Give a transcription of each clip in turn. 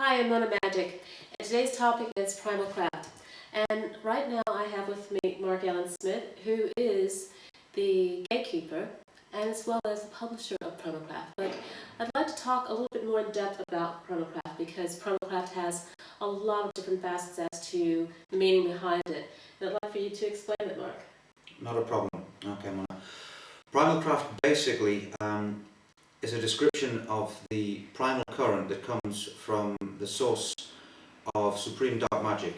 Hi, I'm Magick, and today's topic is Primal Craft. And right now I have with me Mark Allen Smith, who is the gatekeeper and as well as the publisher of Primal Craft. But I'd like to talk a little bit more in depth about Primal Craft because Primal Craft has a lot of different facets as to the meaning behind it. And I'd like for you to explain it, Mark. Not a problem. Okay, Mona. Primal Craft basically is a description of the primal current that comes from the source of supreme dark magic,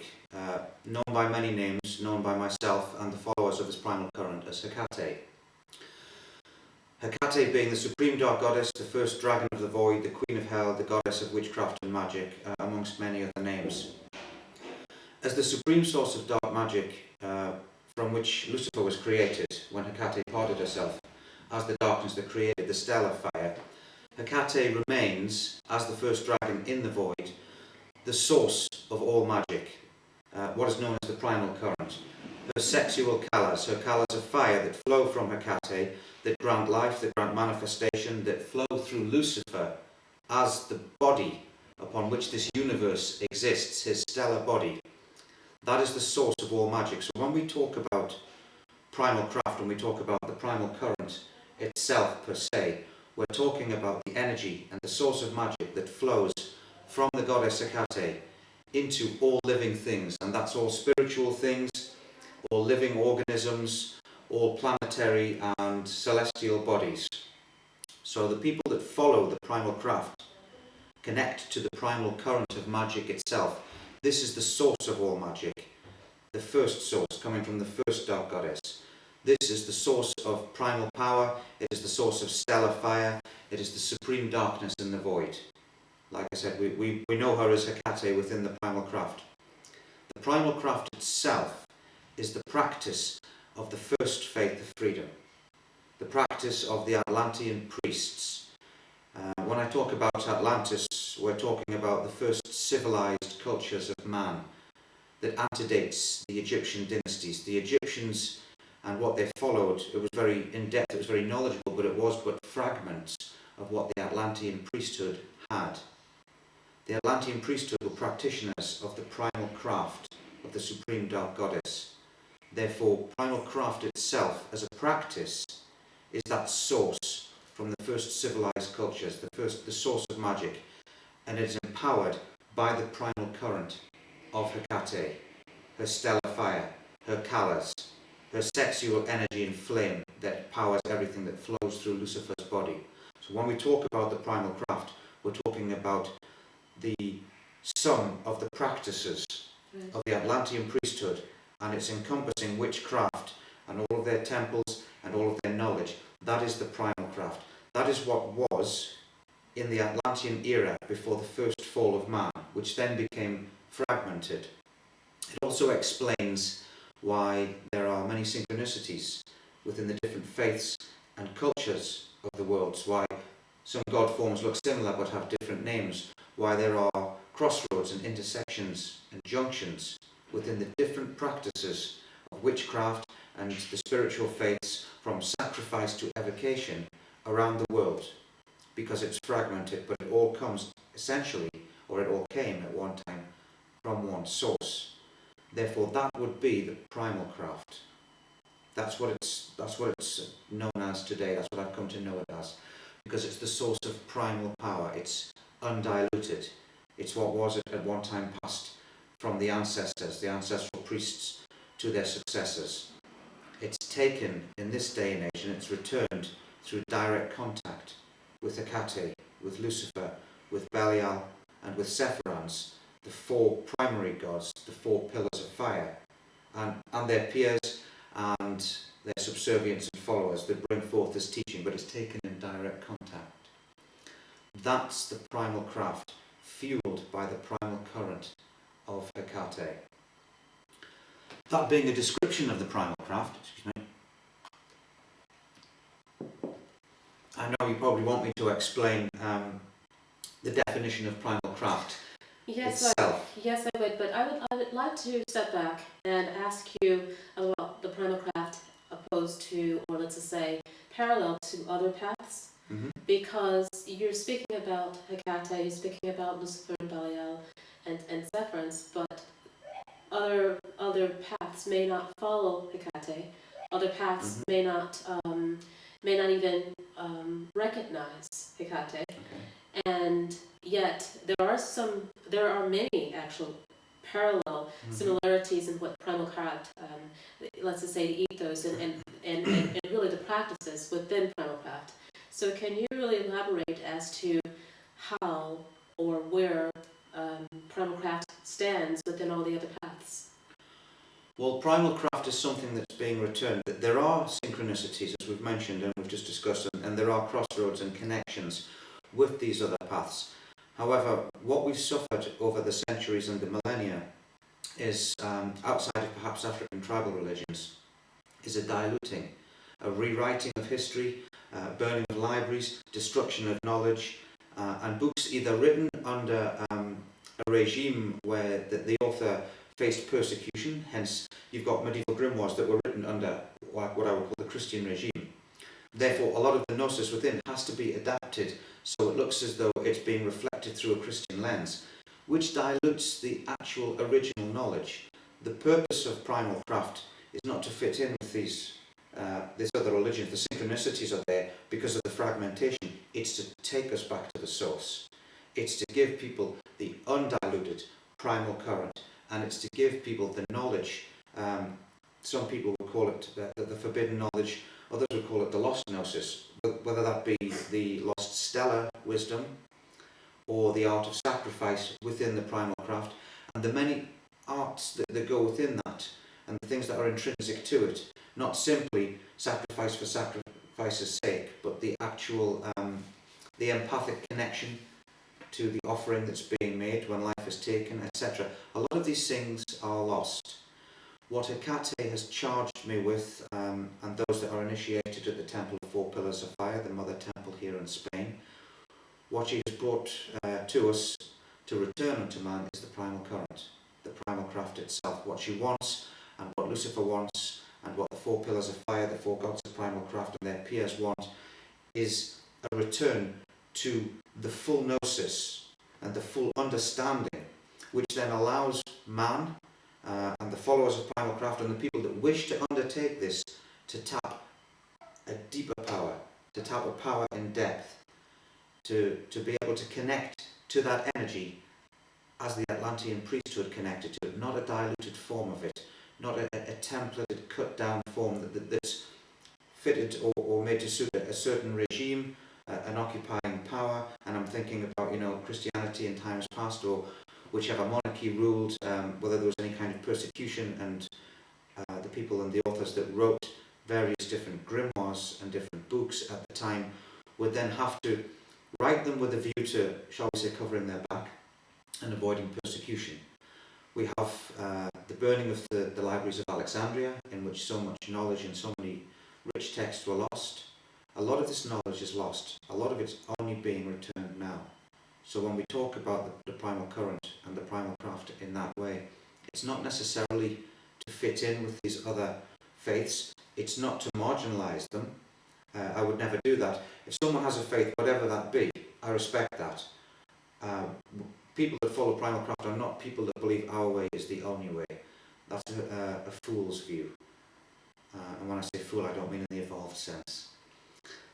known by many names, known by myself and the followers of this primal current as Hecate. Hecate being the supreme dark goddess, the first dragon of the void, the queen of hell, the goddess of witchcraft and magic, amongst many other names. As the supreme source of dark magic, from which Lucifer was created when Hecate parted herself as the darkness that created the stellar fire, Hecate remains, as the first dragon in the void, the source of all magic, what is known as the primal current. Her sexual colours, her colours of fire that flow from Hecate, that grant life, that grant manifestation, that flow through Lucifer as the body upon which this universe exists, his stellar body. That is the source of all magic. So when we talk about primal craft, when we talk about the primal current itself per se, we're talking about the energy and the source of magic that flows from the goddess Hecate into all living things, and that's all spiritual things, all living organisms, all planetary and celestial bodies. So the people that follow the primal craft connect to the primal current of magic itself. This is the source of all magic, the first source coming from the first dark goddess. This is the source of primal power, it is the source of stellar fire, it is the supreme darkness in the void. Like I said, we know her as Hecate within the primal craft. The primal craft itself is the practice of the first faith of freedom, the practice of the Atlantean priests. When I talk about Atlantis, we're talking about the first civilized cultures of man that antedates the Egyptian dynasties. The Egyptians and what they followed, it was very in-depth, it was very knowledgeable, but it was but fragments of what the Atlantean priesthood had. The Atlantean priesthood were practitioners of the primal craft of the supreme dark goddess. Therefore, primal craft itself as a practice is that source from the first civilized cultures, the source of magic, and it is empowered by the primal current of Hecate, her stellar fire, her colours, her sexual energy and flame that powers everything that flows through Lucifer's body. So when we talk about the primal craft, we're talking about the sum of the practices of the Atlantean priesthood, and it's encompassing witchcraft and all of their temples and all of their knowledge. That is the primal craft. That is what was in the Atlantean era before the first fall of man, which then became fragmented. It also explains why there are many synchronicities within the different faiths and cultures of the world, why some god forms look similar but have different names, why there are crossroads and intersections and junctions within the different practices of witchcraft and the spiritual faiths, from sacrifice to evocation around the world, because it's fragmented, but it all comes essentially, or it all came at one time, from one source. Therefore, that would be the primal craft. That's what it's known as today. That's what I've come to know it as, because it's the source of primal power. It's undiluted. It's what was at one time passed from the ancestors, the ancestral priests, to their successors. It's taken in this day and age, and it's returned through direct contact with Hecate, with Lucifer, with Belial, and with Sephiroth, the four primary gods, the four pillars of fire, and their peers and their subservients and followers that bring forth this teaching, but it's taken in direct contact. That's the primal craft, fueled by the primal current of Hecate. That being a description of the primal craft, I know you probably want me to explain the definition of primal craft itself. Yes, I would, but I would like to step back and ask you about the primal craft opposed to, or let's just say, parallel to other paths, because you're speaking about Hecate, you're speaking about Lucifer and Belial, paths Mhm. may not even recognize Hecate, Okay. and yet there are many actual parallel Mhm. similarities in what Primal Craft, let's just say the ethos and really the practices within Primal Craft. So can you really elaborate as to how or where Primal Craft stands within all the other paths? Well, Primal Craft is something that's being returned. There are synchronicities, as we've mentioned and we've just discussed, and there are crossroads and connections with these other paths. However, what we've suffered over the centuries and the millennia is, outside of perhaps African tribal religions, is a diluting, a rewriting of history, burning of libraries, destruction of knowledge, and books either written under a regime where the author faced persecution, hence you've got medieval grimoires that were written under what I would call the Christian regime. Therefore, a lot of the gnosis within has to be adapted so it looks as though it's being reflected through a Christian lens, which dilutes the actual original knowledge. The purpose of Primal Craft is not to fit in with these other religions. The synchronicities are there because of the fragmentation. It's to take us back to the source. It's to give people the undiluted primal current, and it's to give people the knowledge. Some people would call it the forbidden knowledge, others would call it the lost gnosis, whether that be the lost stellar wisdom or the art of sacrifice within the Primal Craft, and the many arts that go within that, and the things that are intrinsic to it, not simply sacrifice for sacrifice's sake, but the actual, the empathic connection to the offering that's being made when life is taken, etc. A lot of these things are lost. What Hecate has charged me with, and those that are initiated at the Temple of Four Pillars of Fire, the mother temple here in Spain, what she has brought to us to return unto man is the primal current, the primal craft itself. What she wants, and what Lucifer wants, and what the four pillars of fire, the four gods of primal craft and their peers want, is a return to the full gnosis and the full understanding, which then allows man and the followers of Primal Craft and the people that wish to undertake this to tap a deeper power, to tap a power in depth, to be able to connect to that energy as the Atlantean priesthood connected to it, not a diluted form of it, not a templated, cut down form that's fitted or made to suit a certain regime, an occupying power. And I'm thinking about, Christianity in times past, or whichever monarchy ruled, whether there was any kind of persecution, and the people and the authors that wrote various different grimoires and different books at the time would then have to write them with a view to, shall we say, covering their back and avoiding persecution. We have the burning of the libraries of Alexandria, in which so much knowledge and so many rich texts were lost. A lot of this knowledge is lost. A lot of it's only being returned now. So when we talk about the primal current and the primal craft in that way, it's not necessarily to fit in with these other faiths. It's not to marginalise them. I would never do that. If someone has a faith, whatever that be, I respect that. People that follow Primal Craft are not people that believe our way is the only way. That's a fool's view. And when I say fool, I don't mean in the evolved sense.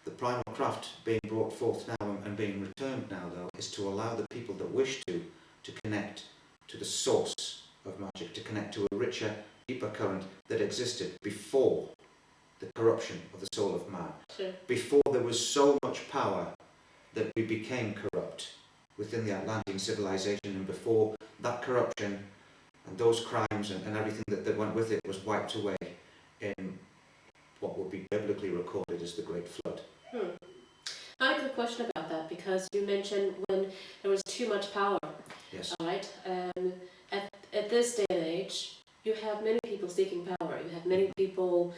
The Primal Craft being brought forth now and being returned now, though, is to allow the people that wish to connect to the source of magic, to connect to a richer, deeper current that existed before the corruption of the soul of man. Sure. Before there was so much power that we became corrupt within the Atlantean civilization, and before that corruption and those crimes and everything that went with it was wiped away in what would be biblically recorded as the Great Flood. I have a question about that, because you mentioned when there was too much power. Yes. All right. At this day and age, you have many people seeking power. You have many people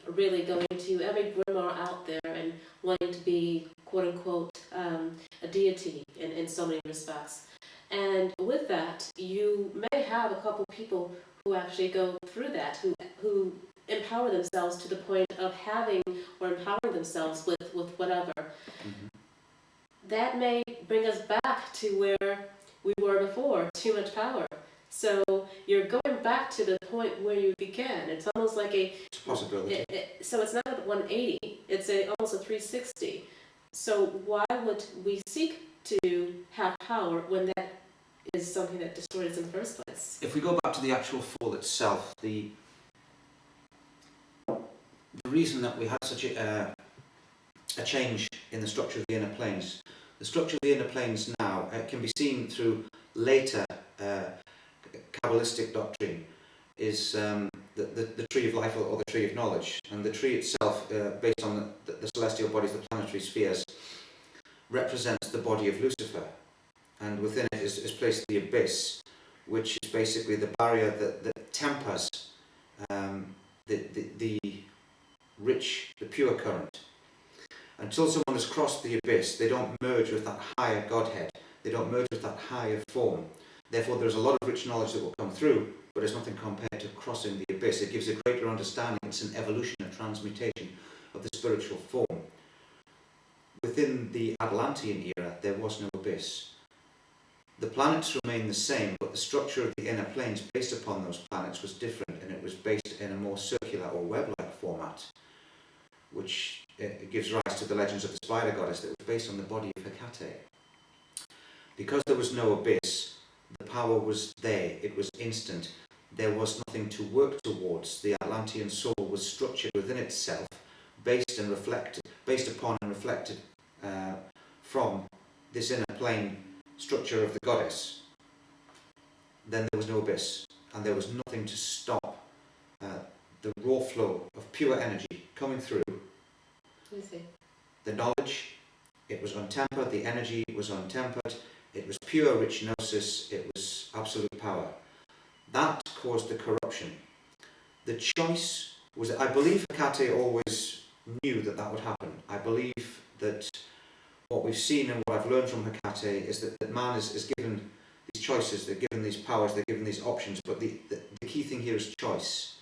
really going to every grimoire out there and wanting to be, quote unquote, a deity in so many respects. And with that, you may have a couple people who actually go through that, who empower themselves to the point of having or empowering themselves with whatever. Mm-hmm. That may bring us back to where we were before, too much power. So you're going back to the point where you began. It's almost like It's a possibility. So it's not a 180, it's almost a 360. So why would we seek to have power when that is something that destroyed us in the first place? If we go back to the actual fall itself, the reason that we had such a change in the structure of the inner planes, the structure of the inner planes now can be seen through later Kabbalistic doctrine, is the tree of life or the tree of knowledge. And the tree itself, based on the celestial bodies, the planetary spheres, represents the body of Lucifer. And within it is placed the abyss, which is basically the barrier that tempers the rich, the pure current. Until someone has crossed the abyss, they don't merge with that higher Godhead. They don't merge with that higher form. Therefore, there's a lot of rich knowledge that will come through, but it's nothing compared to crossing the abyss. It gives a greater understanding. It's an evolution, a transmutation of the spiritual form. Within the Atlantean era, there was no abyss. The planets remain the same, but the structure of the inner planes based upon those planets was different, and it was based in a more circular or web-like format, which gives rise to the legends of the spider goddess that was based on the body of Hecate. Because there was no abyss, the power was there, it was instant, there was nothing to work towards. The Atlantean soul was structured within itself, based upon and reflected from this inner plane structure of the goddess. Then there was no abyss, and there was nothing to stop the raw flow of pure energy coming through. The knowledge, it was untempered, the energy was untempered, it was pure rich gnosis, it was absolute power. That caused the corruption. The choice was, I believe Hecate always knew that would happen. I believe that what we've seen and what I've learned from Hecate is that man is given these choices, they're given these powers, they're given these options, but the key thing here is choice.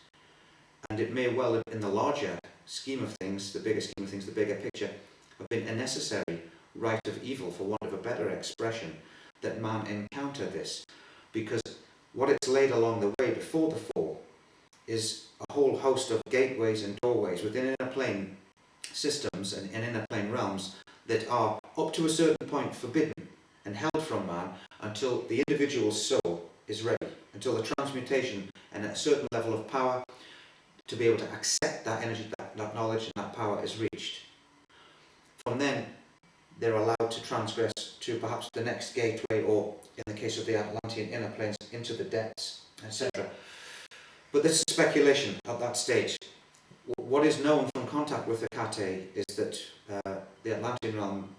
And it may well, in the larger scheme of things, the bigger scheme of things, the bigger picture, have been a necessary right of evil, for want of a better expression, that man encounter this. Because what it's laid along the way before the fall is a whole host of gateways and doorways within inner plane systems and inner plane realms that are up to a certain point forbidden and held from man until the individual soul is ready, until the transmutation and a certain level of power to be able to accept that energy, that knowledge and that power is reached. From then, they're allowed to transgress to perhaps the next gateway, or in the case of the Atlantean inner planes, into the depths, etc. But this is speculation at that stage. What is known from contact with Hecate is that the Atlantean realm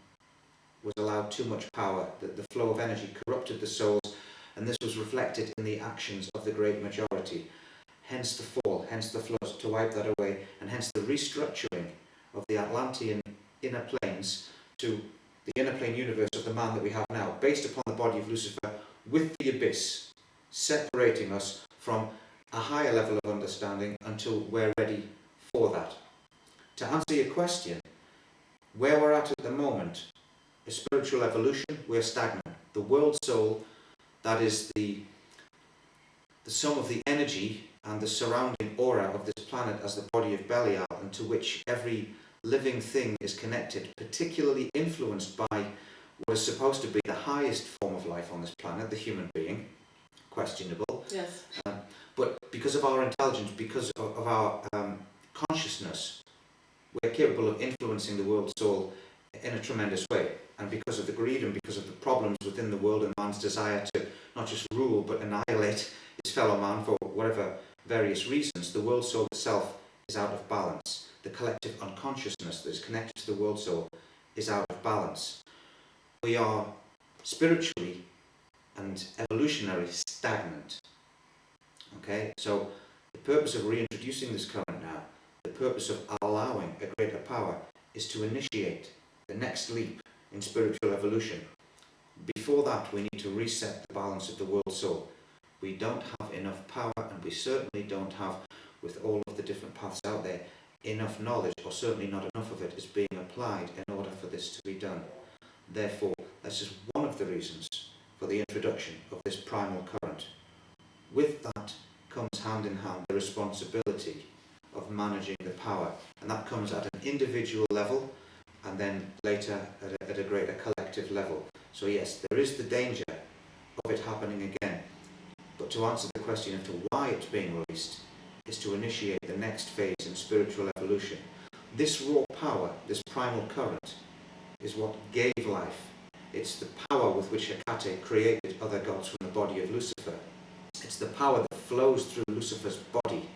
was allowed too much power, that the flow of energy corrupted the souls, and this was reflected in the actions of the great majority. Hence the fall, hence the flood to wipe that away, and hence the restructuring of the Atlantean inner planes to the inner plane universe of the man that we have now, based upon the body of Lucifer, with the abyss, separating us from a higher level of understanding until we're ready for that. To answer your question, where we're at the moment is spiritual evolution. We're stagnant. The world soul, that is the sum of the energy and the surrounding aura of this planet as the body of Belial, and to which every living thing is connected, particularly influenced by what is supposed to be the highest form of life on this planet, the human being. Questionable. Yes. But because of our intelligence, because of our consciousness, we're capable of influencing the world soul in a tremendous way. And because of the greed and because of the problems within the world and man's desire to not just rule but annihilate his fellow man for whatever various reasons, the world soul itself is out of balance. The collective unconsciousness that is connected to the world soul is out of balance. We are spiritually and evolutionary stagnant. Okay, so the purpose of reintroducing this current now, the purpose of allowing a greater power, is to initiate the next leap in spiritual evolution. Before that, we need to reset the balance of the world soul. We don't have enough power, and we certainly don't have, with all of the different paths out there, enough knowledge, or certainly not enough of it is being applied in order for this to be done. Therefore, this is one of the reasons for the introduction of this primal current. With that comes hand in hand the responsibility of managing the power and that comes at an individual level and then later at a greater collective level. So yes, there is the danger of it happening again, but to answer the question as to why it's being released is to initiate the next phase in spiritual evolution. This raw power, this primal current, is what gave life. It's the power with which Hecate created other gods from the body of Lucifer. It's the power that flows through Lucifer's body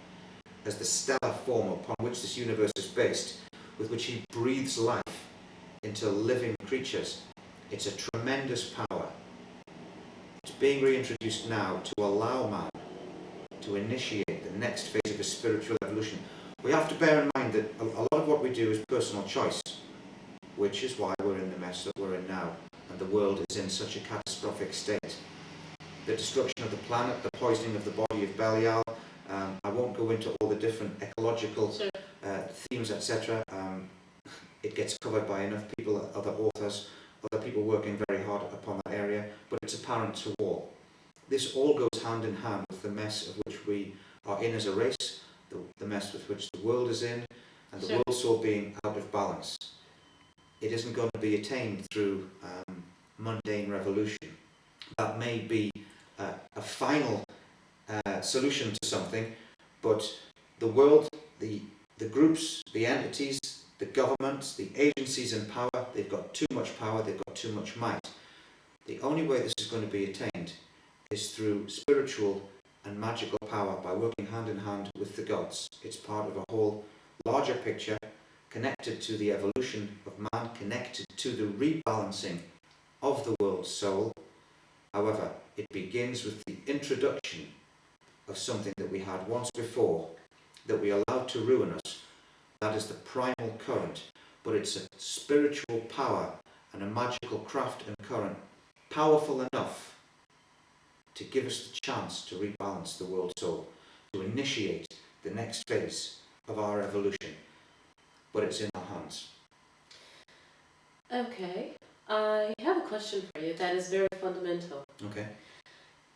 as the stellar form upon which this universe is based, with which he breathes life into living creatures. It's a tremendous power. It's being reintroduced now to allow man to initiate the next phase of his spiritual evolution. We have to bear in mind that a lot of what we do is personal choice, which is why we're in the mess that we're in now, and the world is in such a catastrophic state. The destruction of the planet, the poisoning of the body of Belial. I won't go into all the different ecological themes, etc. It gets covered by enough people, other authors, other people working very hard upon that area, but it's apparent to all. This all goes hand in hand with the mess of which we are in as a race, the mess with which the world is in, and the world soul being out of balance. It isn't going to be attained through mundane revolution. That may be a final solution to something, but the world, the groups, the entities, the governments, the agencies in power, they've got too much power, they've got too much might. The only way this is going to be attained is through spiritual and magical power, by working hand in hand with the gods. It's part of a whole larger picture, connected to the evolution of man, connected to the rebalancing of the world's soul. However, it begins with the introduction of something that we had once before, that we allowed to ruin us. That is the primal current, but it's a spiritual power and a magical craft and current, powerful enough to give us the chance to rebalance the world soul, to initiate the next phase of our evolution. But it's in our hands. Okay, I have a question for you that is very fundamental. Okay.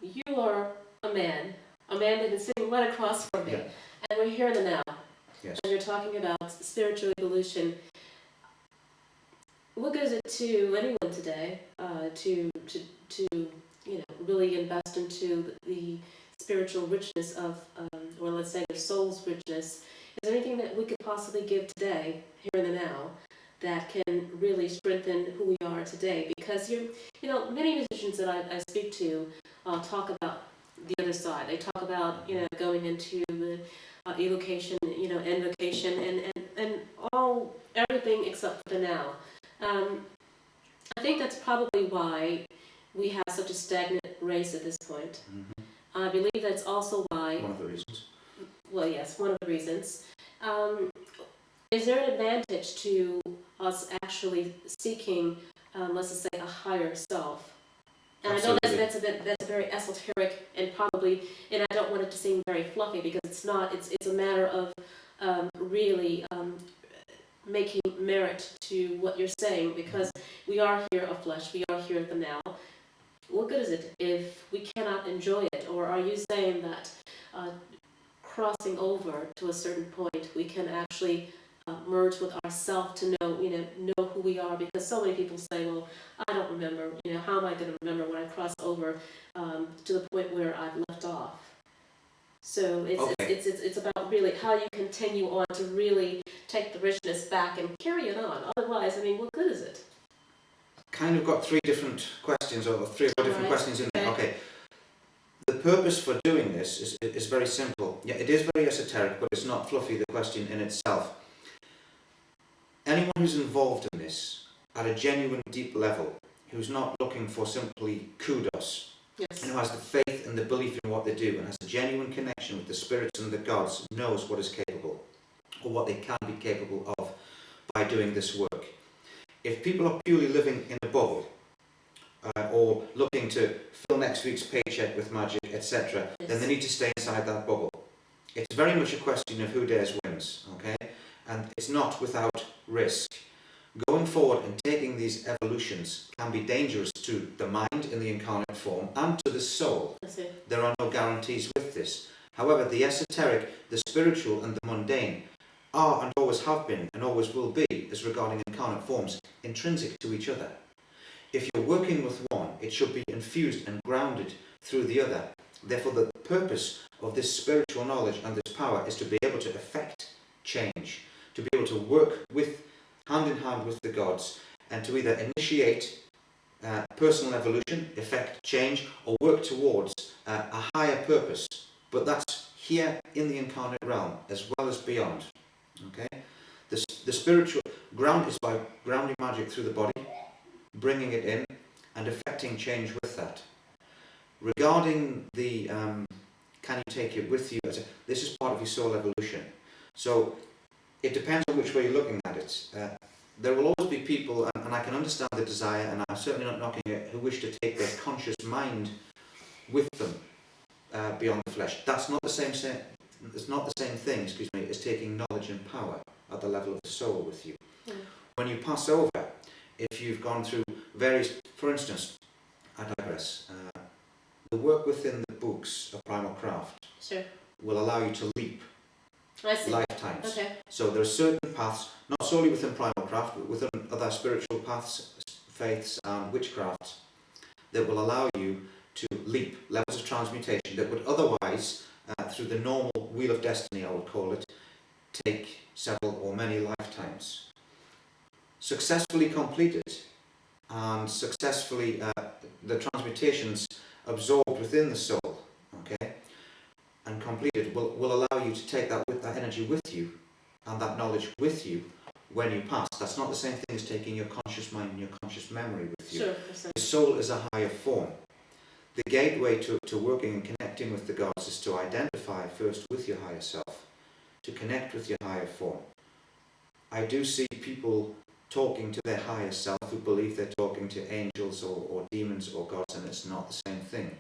You are a man that is sitting right across from me, and we're here in the now. Yes. And you're talking about spiritual evolution. What good is it to anyone today to really invest into the spiritual richness of, or let's say the soul's richness? Is there anything that we could possibly give today, here in the now, that can really strengthen who we are today? Because many musicians that I speak to talk about the other side. They talk about going into the evocation, invocation, and everything except for the now. I think that's probably why we have such a stagnant race at this point. Mm-hmm. I believe that's also why... One of the reasons. Well, yes, one of the reasons. Is there an advantage to us actually seeking, let's just say, a higher self? And absolutely. I know that's very esoteric and and I don't want it to seem very fluffy, because it's not. It's a matter of really making merit to what you're saying, because we are here of flesh, we are here at the now. What good is it if we cannot enjoy it? Or are you saying that crossing over to a certain point, we can actually merge with ourselves to know who we are? Because so many people say, well, I don't remember, how am I going to remember when I cross over to the point where I've left off? So it's about really how you continue on to really take the richness back and carry it on. Otherwise, what good is it? Kind of got three different questions, or three or four different questions in there. Okay. The purpose for doing this is very simple. Yeah, it is very esoteric, but it's not fluffy, the question in itself. Anyone who's involved in this at a genuine deep level, who's not looking for simply kudos, yes, and who has the faith and the belief in what they do, and has a genuine connection with the spirits and the gods, knows what is capable, or what they can be capable of by doing this work. If people are purely living in a bubble, or looking to fill next week's paycheck with magic, etc., yes, then they need to stay inside that bubble. It's very much a question of who dares wins, okay? And it's not without risk. Going forward and taking these evolutions can be dangerous to the mind in the incarnate form and to the soul. There are no guarantees with this. However, the esoteric, the spiritual and the mundane are and always have been and always will be, as regarding incarnate forms, intrinsic to each other. If you're working with one, it should be infused and grounded through the other. Therefore, the purpose of this spiritual knowledge and this power is to be able to effect change, to be able to work with, hand in hand with the gods, and to either initiate personal evolution, effect change, or work towards a higher purpose. But that's here in the incarnate realm as well as beyond. Okay, the spiritual ground is by grounding magic through the body, bringing it in, and effecting change with that. Regarding the can you take it with you? This is part of your soul evolution. So it depends on which way you're looking at it. There will always be people, and I can understand the desire, and I'm certainly not knocking it, who wish to take their conscious mind with them beyond the flesh. That's not the same. It's not the same thing, excuse me, as taking knowledge and power at the level of the soul with you. Mm. When you pass over, if you've gone through various, for instance, I digress. The work within the books of Primal Craft Sure. will allow you to leap I see. lifetimes. Okay. So there are certain paths, not solely within Primal Craft, but within other spiritual paths, faiths and witchcrafts, that will allow you to leap levels of transmutation that would otherwise, through the normal wheel of destiny, I would call it, take several or many lifetimes. Successfully completed and successfully the transmutations absorbed within the soul, okay, and completed will allow you to take that energy with you and that knowledge with you when you pass. That's not the same thing as taking your conscious mind and your conscious memory with you. Sure. The soul is a higher form. The gateway to working and connecting with the gods is to identify first with your higher self, to connect with your higher form. I do see people talking to their higher self who believe they're talking to angels or demons or gods, and it's not the same thing.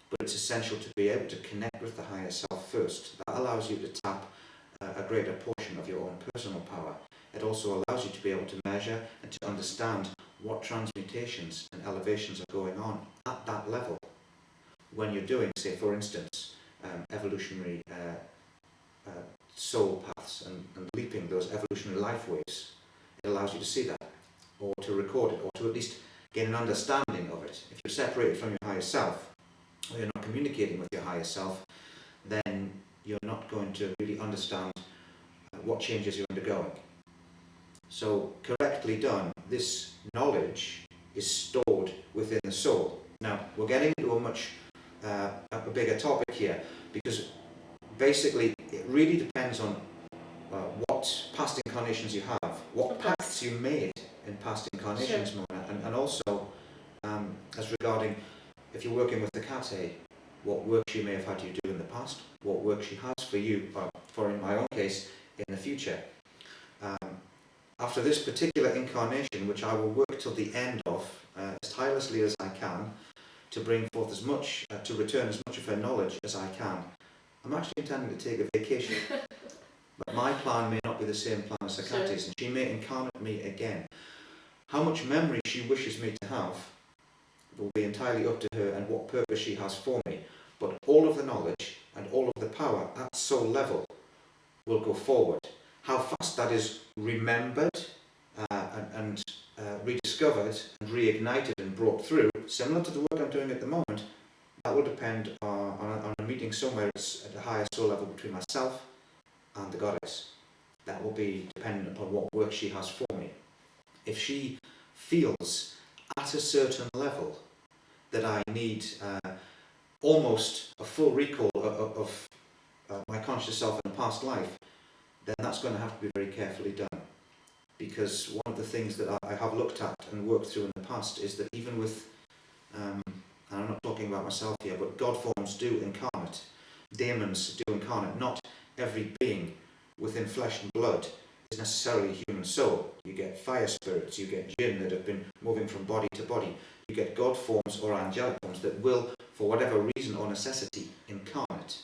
But it's essential to be able to connect with the higher self first. That allows you to tap a greater portion of your own personal power. It also allows you to be able to measure and to understand what transmutations and elevations are going on at that level when you're doing, say, for instance, evolutionary soul paths and leaping those evolutionary life waves. It allows you to see that, or to record it, or to at least gain an understanding of it. If you're separated from your higher self, or you're not communicating with your higher self, then you're not going to really understand what changes you're undergoing. So, correctly done, this knowledge is stored within the soul. Now, we're getting into a much a bigger topic here, because basically it really depends on what past incarnations you have, what pacts you made in past incarnations, sure. Mona, and also as regarding if you're working with the Kate, what work she may have had you do in the past, what work she has for you, or for in my own case, in the future. After this particular incarnation, which I will work till the end of, as tirelessly as I can, to bring forth as much, to return as much of her knowledge as I can, I'm actually intending to take a vacation. But my plan may not be the same plan as Sakate's, and she may incarnate me again. How much memory she wishes me to have will be entirely up to her and what purpose she has for me. But all of the knowledge and all of the power at soul level will go forward. How fast that is remembered and rediscovered and reignited and brought through, similar to the work I'm doing at the moment, that will depend on a meeting somewhere at a higher soul level between myself and the goddess. That will be dependent upon what work she has for me. If she feels at a certain level that I need almost a full recall of my conscious self in a past life, then that's going to have to be very carefully done. Because one of the things that I have looked at and worked through in the past is that even with, and I'm not talking about myself here, but God forms do incarnate, demons do incarnate. Not every being within flesh and blood is necessarily a human soul. You get fire spirits, you get jinn that have been moving from body to body, you get God forms or angelic forms that will, for whatever reason or necessity, incarnate.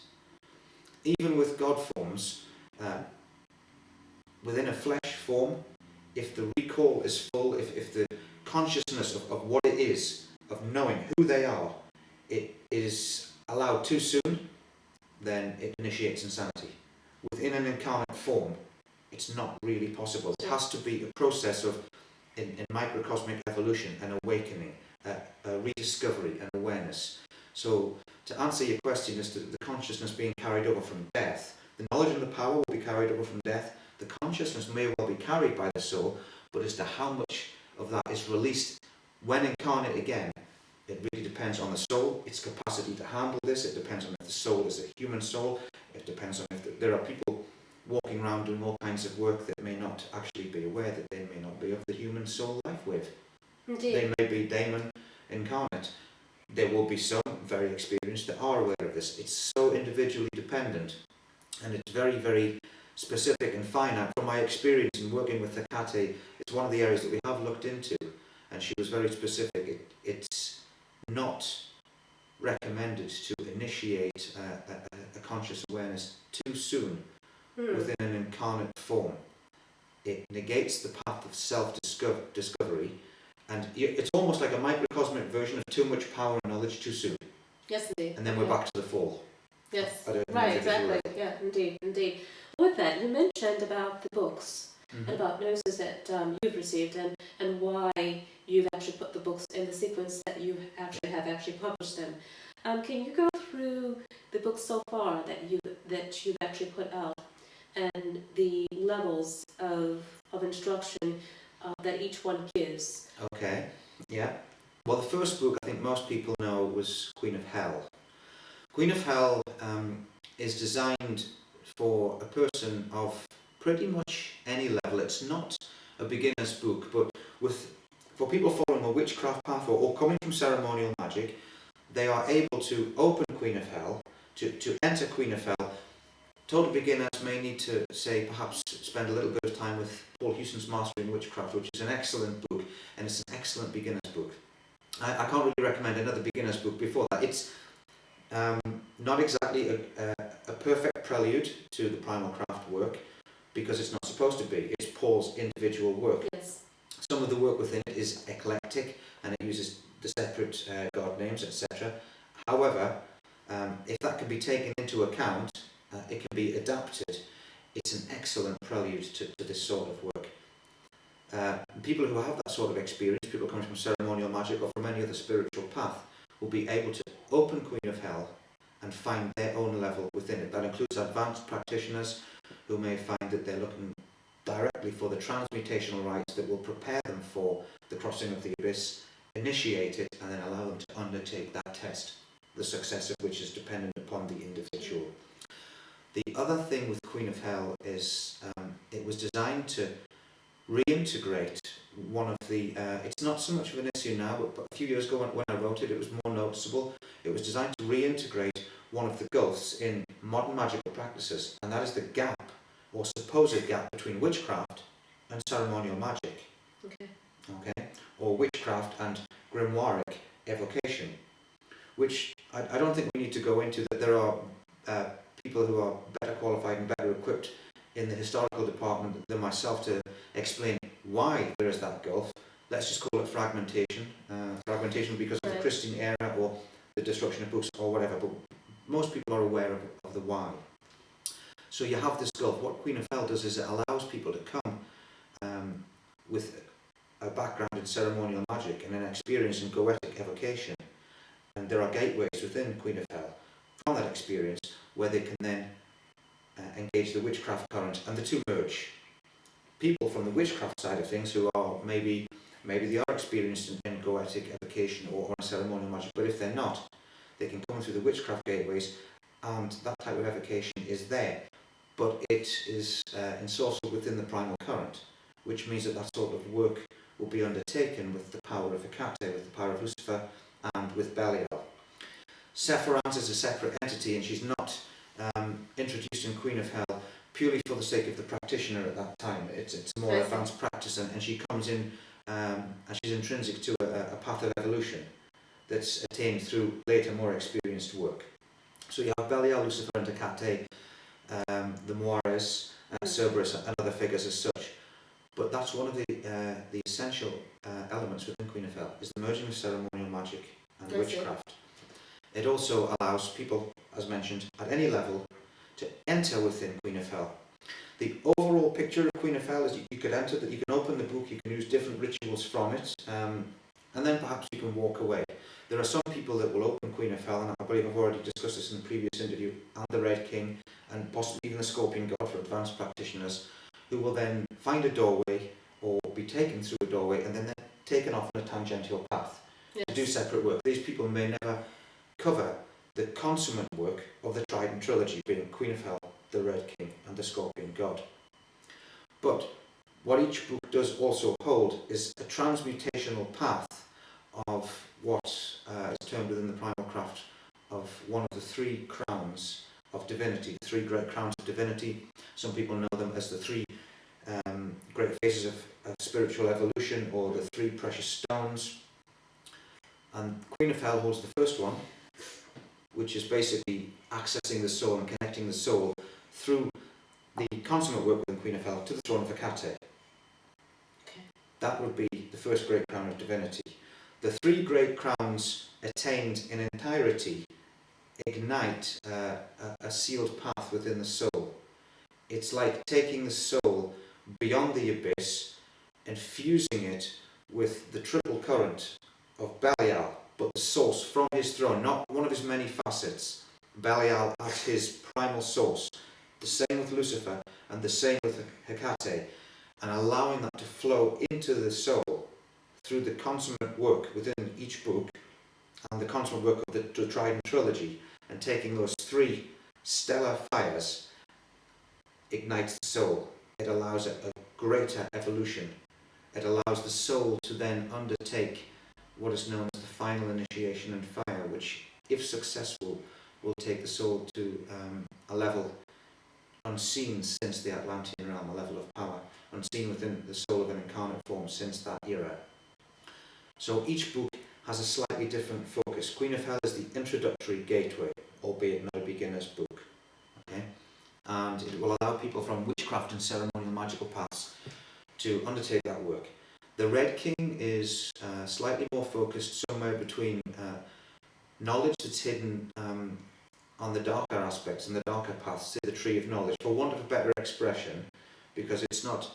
Even with God forms, within a flesh form, if the recall is full, if the consciousness of what it is, of knowing who they are, it is allowed too soon, then it initiates insanity. Within an incarnate form, it's not really possible. It has to be a process of, in microcosmic evolution, an awakening, a rediscovery, an awareness. So to answer your question as to the consciousness being carried over from death, the knowledge and the power will be carried over from death. The consciousness may well be carried by the soul, but as to how much of that is released when incarnate again, it really depends on the soul, its capacity to handle this. It depends on if the soul is a human soul. It depends on if there are people walking around doing all kinds of work that may not actually be aware that they may not be of the human soul life wave. Indeed. They may be daemon incarnate. There will be some very experienced that are aware of this. It's so individually dependent, and it's very, very specific and finite. From my experience in working with Hecate, it's one of the areas that we have looked into, and she was very specific. It's not recommended to initiate a conscious awareness too soon within an incarnate form. It negates the path of self-discovery, and it's almost like a microcosmic version of too much power and knowledge too soon. Yes, indeed. And then we're back to the fall. Yes, I don't know right, if it's exactly. Yeah, indeed, indeed. With that, you mentioned about the books Mm-hmm. and about notices that you've received and why you've actually put the books in the sequence that you have actually published them. Can you go through the books so far that you've actually put out and the levels of instruction that each one gives? Okay, yeah. Well, the first book I think most people know was Queen of Hell. Queen of Hell is designed for a person of pretty much any level. It's not a beginner's book, but for people following a witchcraft path or coming from ceremonial magic, they are able to open Queen of Hell, to enter Queen of Hell. Total beginners may need to, say, perhaps spend a little bit of time with Paul Hewson's Mastering Witchcraft, which is an excellent book, and it's an excellent beginner's book. I can't really recommend another beginner's book before that. It's not exactly a perfect prelude to the Primal Craft work, because it's not supposed to be. It's Paul's individual work. Yes. Some of the work within it is eclectic, and it uses the separate god names, etc. However, if that can be taken into account, it can be adapted. It's an excellent prelude to this sort of work. People who have that sort of experience, people coming from ceremonial magic or from any other spiritual path, will be able to open Queen of Hell and find their own level within it. That includes advanced practitioners who may find that they're looking directly for the transmutational rites that will prepare them for the crossing of the abyss, initiate it, and then allow them to undertake that test, the success of which is dependent upon the individual. The other thing with Queen of Hell is it was designed to reintegrate one of the, it's not so much of an issue now, but a few years ago when I wrote it, it was more noticeable. It was designed to reintegrate one of the gulfs in modern magical practices, and that is the gap, or supposed gap, between witchcraft and ceremonial magic. Okay? Or witchcraft and grimoiric evocation, which I don't think we need to go into, that there are people who are better qualified and better equipped in the historical department than myself to explain why there is that gulf. Let's just call it fragmentation. Fragmentation because of the Christian era or the destruction of books or whatever, but most people are aware of the why. So you have this gulf. What Queen of Hell does is it allows people to come with a background in ceremonial magic and an experience in goetic evocation, and there are gateways within Queen of Hell from that experience where they can then engage the witchcraft current, and the two merge. People from the witchcraft side of things who are maybe they are experienced in goetic evocation or ceremonial magic, but if they're not, they can come through the witchcraft gateways, and that type of evocation is there, but it is ensorcelled within the primal current, which means that sort of work will be undertaken with the power of Hecate, with the power of Lucifer, and with Belial. Sephiroth is a separate entity, and she's not introduced in Queen of Hell purely for the sake of the practitioner at that time. It's a more advanced practice, and she comes in and she's intrinsic to a path of evolution that's attained through later more experienced work. So you have Belial, Lucifer and Hecate, the Moires, Cerberus and other figures as such. But that's one of the essential elements within Queen of Hell, is the merging of ceremonial magic and witchcraft. It also allows people, as mentioned, at any level to enter within Queen of Hell. The overall picture of Queen of Hell is you could enter that, you can open the book, you can use different rituals from it, and then perhaps you can walk away. There are some people that will open Queen of Hell, and I believe I've already discussed this in the previous interview, and the Red King, and possibly even the Scorpion God for advanced practitioners, who will then find a doorway or be taken through a doorway and then they're taken off on a tangential path to do separate work. These people may never cover the consummate work of the Trident Trilogy, being Queen of Hell, the Red King and the Scorpion God. But what each book does also hold is a transmutational path of what is termed within the Primal Craft of one of the three crowns of divinity, the three great crowns of divinity. Some people know them as the three great phases of spiritual evolution, or the three precious stones. And Queen of Hell holds the first one, which is basically accessing the soul and connecting the soul through the consummate work within Queen of Hell to the throne of Hecate. That would be the first great crown of divinity. The three great crowns attained in entirety ignite a sealed path within the soul. It's like taking the soul beyond the abyss and fusing it with the triple current of Belial, but the source from his throne, not one of his many facets. Belial at his primal source. The same with Lucifer and the same with Hecate, and allowing that to flow into the soul through the consummate work within each book and the consummate work of the Trident Trilogy, and taking those three stellar fires ignites the soul. It allows a greater evolution. It allows the soul to then undertake what is known as the final initiation and fire, which, if successful, will take the soul to a level unseen since the Atlantean realm, a level of power unseen within the soul of an incarnate form since that era. So each book has a slightly different focus. Queen of Hell is the introductory gateway, albeit not a beginner's book. Okay? And it will allow people from witchcraft and ceremonial magical paths to undertake that work. The Red King is slightly more focused somewhere between knowledge that's hidden on the darker aspects and the darker paths, say the tree of knowledge, for want of a better expression, because it's not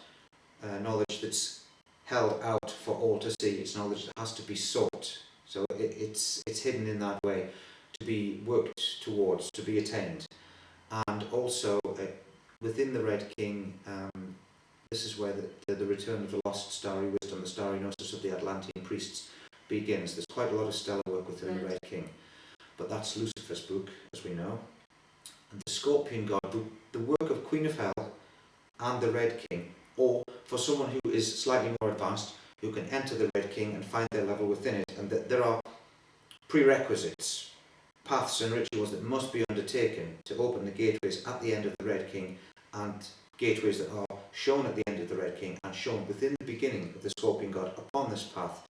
knowledge that's held out for all to see, it's knowledge that has to be sought. So it's hidden in that way, to be worked towards, to be attained. And also within the Red King, this is where the return of the lost starry wisdom, the starry gnosis of the Atlantean priests begins. There's quite a lot of stellar work within the Red King, but that's Lucifer's book, as we know. And the Scorpion God book, the work of Queen of Hell and the Red King, or for someone who is slightly more advanced, who can enter the Red King and find their level within it, and that there are prerequisites, paths and rituals that must be undertaken to open the gateways at the end of the Red King, and gateways that are shown at the end of the Red King and shown within the beginning of the Scorpion God upon this path.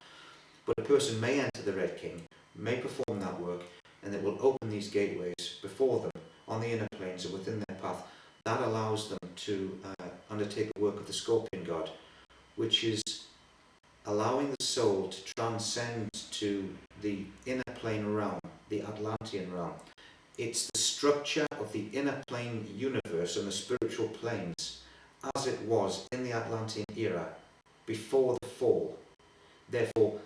But a person may enter the Red King, may perform that work, and it will open these gateways before them on the inner planes and within their path. That allows them to undertake the work of the Scorpion God, which is allowing the soul to transcend to the inner plane realm, the Atlantean realm. It's the structure of the inner plane universe and the spiritual planes as it was in the Atlantean era before the fall. Therefore,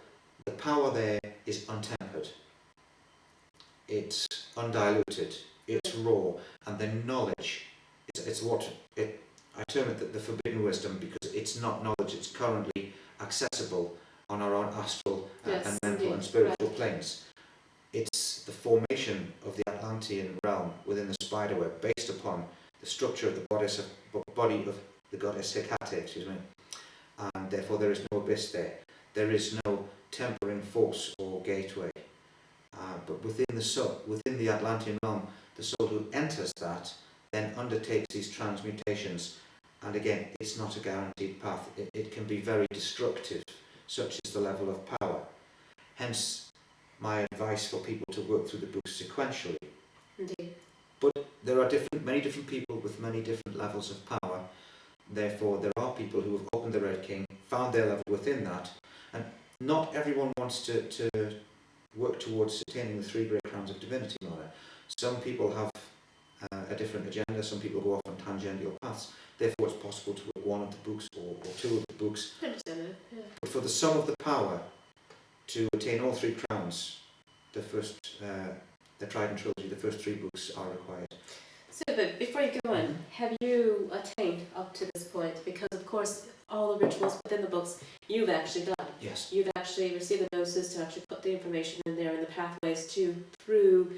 the power there is untempered. It's undiluted. It's raw, and the knowledge it's what I term it the forbidden wisdom, because it's not knowledge. It's currently accessible on our own astral and mental and spiritual planes. It's the formation of the Atlantean realm within the spiderweb, based upon the structure of the body of the goddess Hecate, and therefore there is no abyss there. There is no tempering force or gateway. But within the Atlantean realm, the soul who enters that then undertakes these transmutations. And again, it's not a guaranteed path. It can be very destructive, such is the level of power. Hence, my advice for people to work through the book sequentially. Indeed. But there are many different people with many different levels of power. Therefore, there are people who have opened the Red King, found their level within that, and not everyone wants to work towards attaining the three great crowns of divinity, Mona. Some people have a different agenda. Some people go off on tangential paths. Therefore, it's possible to work one of the books or two of the books. I understand that, yeah. But for the sum of the power to attain all three crowns, the Trident Trilogy, the first three books are required. So, but before you go on, have you attained up to this point? Because, of course, all the rituals within the books you've actually done. Yes. You've actually received the gnosis to actually put the information in there and the pathways through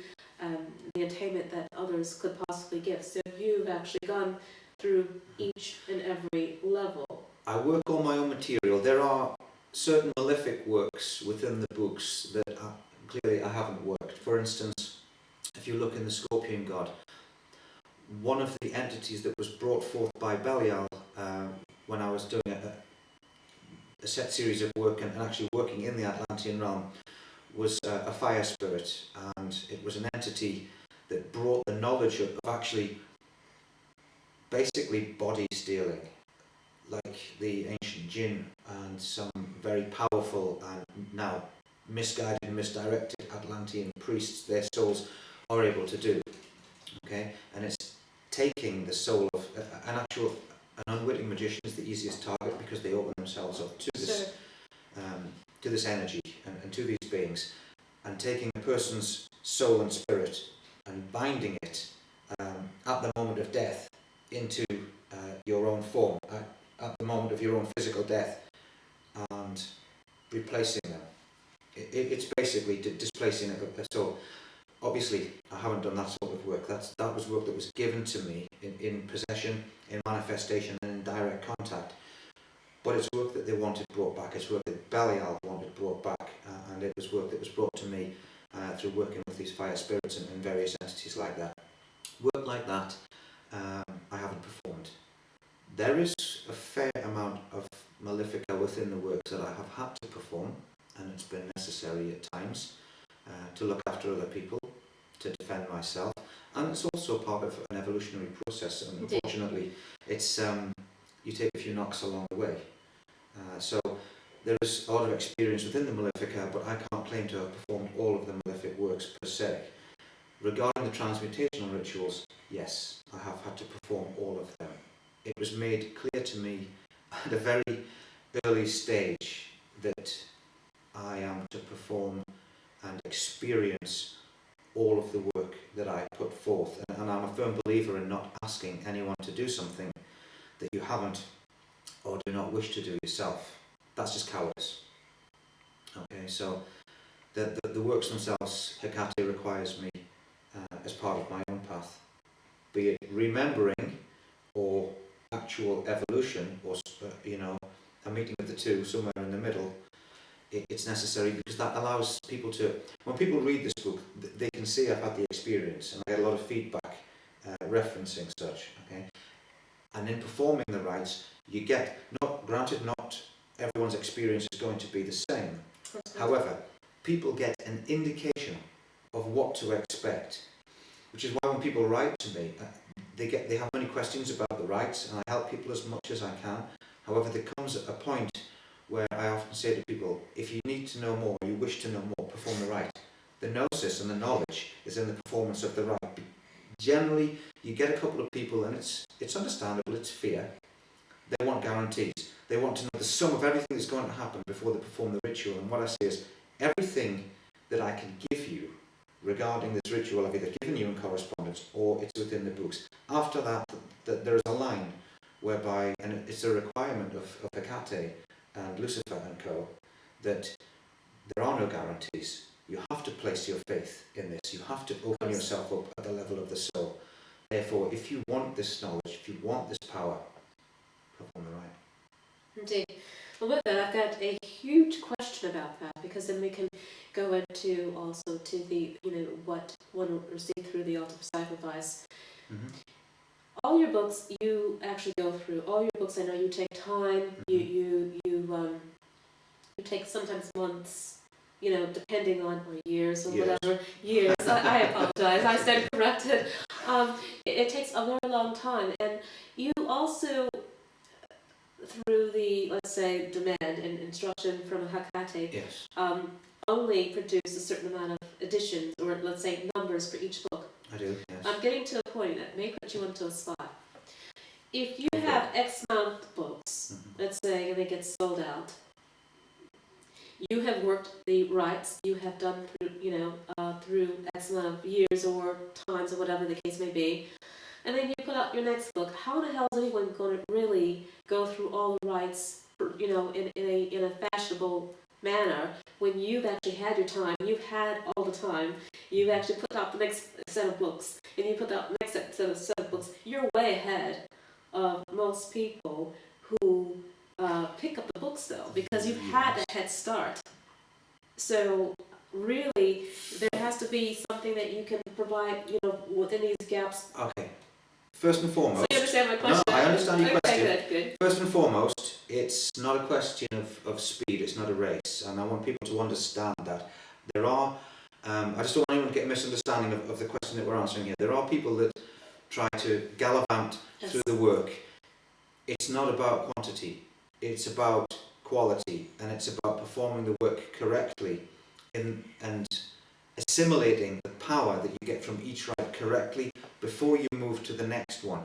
the attainment that others could possibly give. So you've actually gone through each and every level. I work on my own material. There are certain malefic works within the books that clearly I haven't worked. For instance, if you look in the Scorpion God, one of the entities that was brought forth by Belial when I was doing a set series of work and actually working in the Atlantean realm was a fire spirit, and it was an entity that brought the knowledge of actually basically body stealing, like the ancient jinn and some very powerful and now misguided and misdirected Atlantean priests, their souls are able to do. Okay, and it's taking the soul of an unwitting magician is the easiest target because they open themselves up to this energy and to these beings, and taking a person's soul and spirit and binding it at the moment of death into your own form, at the moment of your own physical death, and replacing them. It's basically displacing a soul. Obviously, I haven't done that sort of work. That was work that was given to me in possession, in manifestation, and in direct contact. But it's work that they wanted brought back. It's work that Belial wanted brought back, and it was work that was brought to me through working with these fire spirits and various entities like that. Work like that, I haven't performed. There is a fair amount of malefica within the works that I have had to perform, and it's been necessary at times to look after other people, to defend myself, and it's also part of an evolutionary process. And unfortunately, it's you take a few knocks along the way. So there is a lot of experience within the malefica, but I can't claim to have performed all of the malefic works per se. Regarding the transmutational rituals, yes, I have had to perform all of them. It was made clear to me at a very early stage that I am to perform and experience all of the work that I put forth. And I'm a firm believer in not asking anyone to do something that you haven't or do not wish to do yourself. That's just cowardice. Okay, so the works themselves, Hecate requires me as part of my own path, be it remembering or actual evolution, or a meeting of the two somewhere in the middle. It's necessary because that allows people to, when people read this book, they can see I've had the experience, and I get a lot of feedback referencing such. Okay, and in performing the rites, you get, not everyone's experience is going to be the same. However, people get an indication of what to expect, which is why when people write to me, they have many questions about the rites, and I help people as much as I can. However, there comes a point where I often say to people, if you need to know more, you wish to know more, perform the rite. The gnosis and the knowledge is in the performance of the rite. Generally, you get a couple of people, and it's understandable, it's fear. They want guarantees. They want to know the sum of everything that's going to happen before they perform the ritual. And what I say is, everything that I can give you regarding this ritual, I've either given you in correspondence or it's within the books. After that there is a line whereby, and it's a requirement of Hecate and Lucifer and co, that there are no guarantees. You have to place your faith in this. You have to open yourself up at the level of the soul. Therefore, if you want this knowledge, if you want this power, perform the rite. Indeed. Well, with that, I've got a huge question about that, because then we can go into also to the, what one will receive through the altar of sacrifice. Mm-hmm. All your books you actually go through. All your books, I know you take time. Mm-hmm. You take sometimes months, depending on, or years or whatever. Years. I apologize. I stand corrected. It takes a very long time, and you also, through the, let's say, demand and instruction from Hecate, yes, only produce a certain amount of editions, or let's say numbers for each book. I do, yes. I'm getting to a point pointing at. Make what you want to a spot. If you have X amount of books, let's say, and they get sold out, you have worked the rights, you have done through X amount of years or times or whatever the case may be, and then you put out your next book. How the hell is anyone going to really go through all the rights, in a fashionable manner when you've actually had your time, you've had all the time, you've actually put out the next set of books, and you put out the next set of books. You're way ahead of most people who pick up the books, though, because you've had that head start. So really, there has to be something that you can provide, within these gaps. Okay. First and foremost. So you understand my question? No, I understand your question. Okay, good. First and foremost, it's not a question of speed. It's not a race, and I want people to understand that there are. I just don't want anyone to get a misunderstanding of the question that we're answering here. There are people that try to gallivant through the work. It's not about quantity. It's about quality, and it's about performing the work correctly and assimilating the power that you get from each rite correctly before you move to the next one.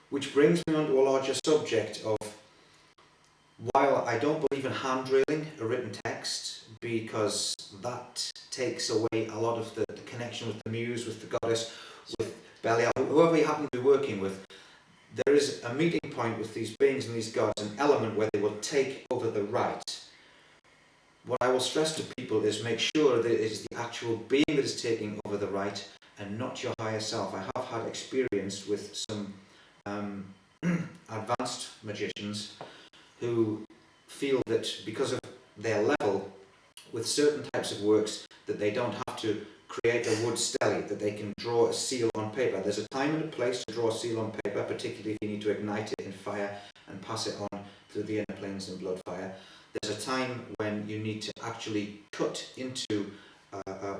Which brings me on to a larger subject of, while I don't believe in hand-railing a written text, because that takes away a lot of the connection with the muse, with the goddess, with Belial, whoever you happen to be working with, there is a meeting point with these beings and these gods, an element where they will take over the rite. What I will stress to people is make sure that it is the actual being that is taking over the rite and not your higher self. I have had experience with some advanced magicians who feel that because of their level with certain types of works that they don't have to create a wood stele, that they can draw a seal on paper. There's a time and a place to draw a seal on paper, particularly if you need to ignite it in fire and pass it on through the inner planes in blood fire. There's a time when you need to actually cut into,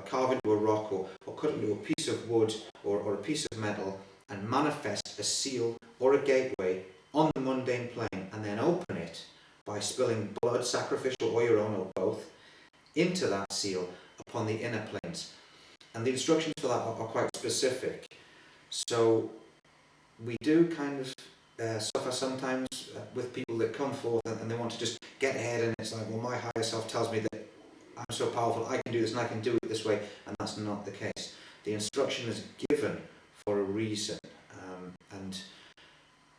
carve into a rock or cut into a piece of wood or a piece of metal and manifest a seal or a gateway on the mundane plane, and then open it by spilling blood, sacrificial or your own or both, into that seal upon the inner planes. And the instructions for that are quite specific. So we do kind of suffer sometimes with people that come forth and they want to just get ahead, and it's like, well, my higher self tells me that I'm so powerful, I can do this and I can do it this way, and that's not the case. The instruction is given for a reason, and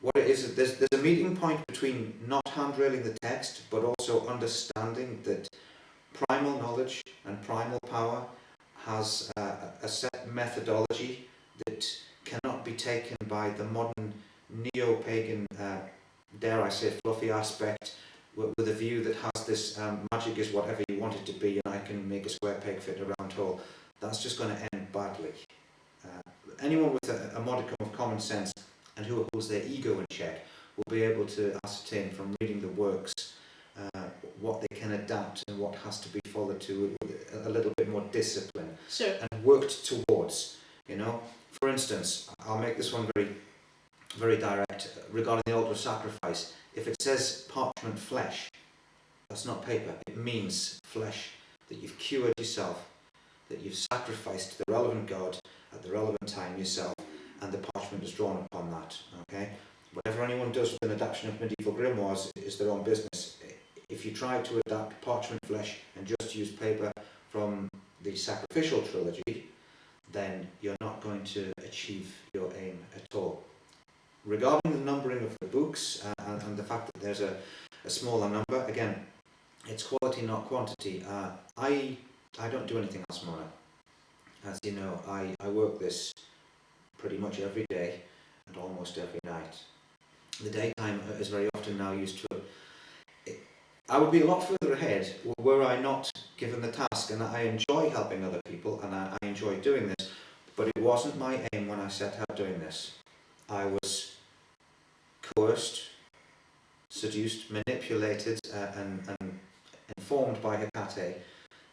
what it is, there's a meeting point between not hand-railing the text, but also understanding that primal knowledge and primal power has a set methodology that cannot be taken by the modern neo-pagan, dare I say, fluffy aspect, with a view that has this magic is whatever you want it to be, and I can make a square peg fit a round hole. That's just going to end badly. Anyone with a modicum of common sense and who holds their ego in check will be able to ascertain from reading the works what they can adapt and what has to be followed to with a little bit more discipline. Sure. And worked towards. For instance, I'll make this one very, very direct regarding the altar of sacrifice. If it says parchment flesh, that's not paper. It means flesh, that you've cured yourself, that you've sacrificed to the relevant god at the relevant time yourself, and the parchment is drawn upon that. Okay. Whatever anyone does with an adaptation of medieval grimoires is their own business. If you try to adapt parchment flesh and just use paper from the Sacrificial Trilogy, then you're not going to achieve your aim at all. Regarding the numbering of the books and the fact that there's a smaller number, again, it's quality not quantity. I don't do anything else, Mona. As you know, I work this pretty much every day and almost every night. The daytime is very often now used to. I would be a lot further ahead were I not given the task, and I enjoy helping other people and I enjoy doing this, but it wasn't my aim when I set out doing this. I was coerced, seduced, manipulated and informed by Hecate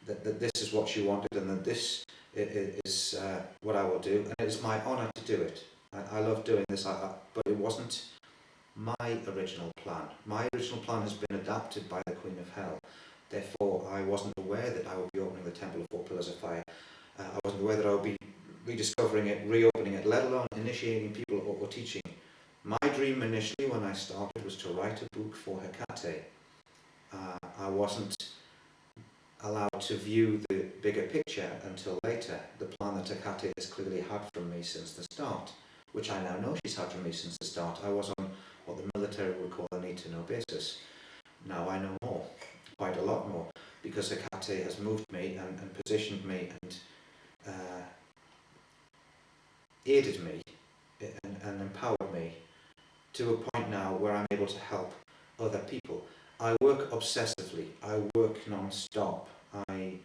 that this is what she wanted and that this is what I will do, and it is my honour to do it. I love doing this, but it wasn't my original plan. My original plan has been adapted by the Queen of Hell. Therefore, I wasn't aware that I would be opening the Temple of Four Pillars of Fire. I wasn't aware that I would be rediscovering it, reopening it, let alone initiating people or teaching. My dream initially when I started was to write a book for Hecate. I wasn't allowed to view the bigger picture until later, the plan that Hecate has clearly had from me since the start, which I now know she's had from me since the start. I was on what the military would call a need-to-know basis. Now I know more, quite a lot more, because Hecate has moved me and positioned me and aided me and empowered me to a point now where I'm able to help other people. I work obsessively. I work non-stop. It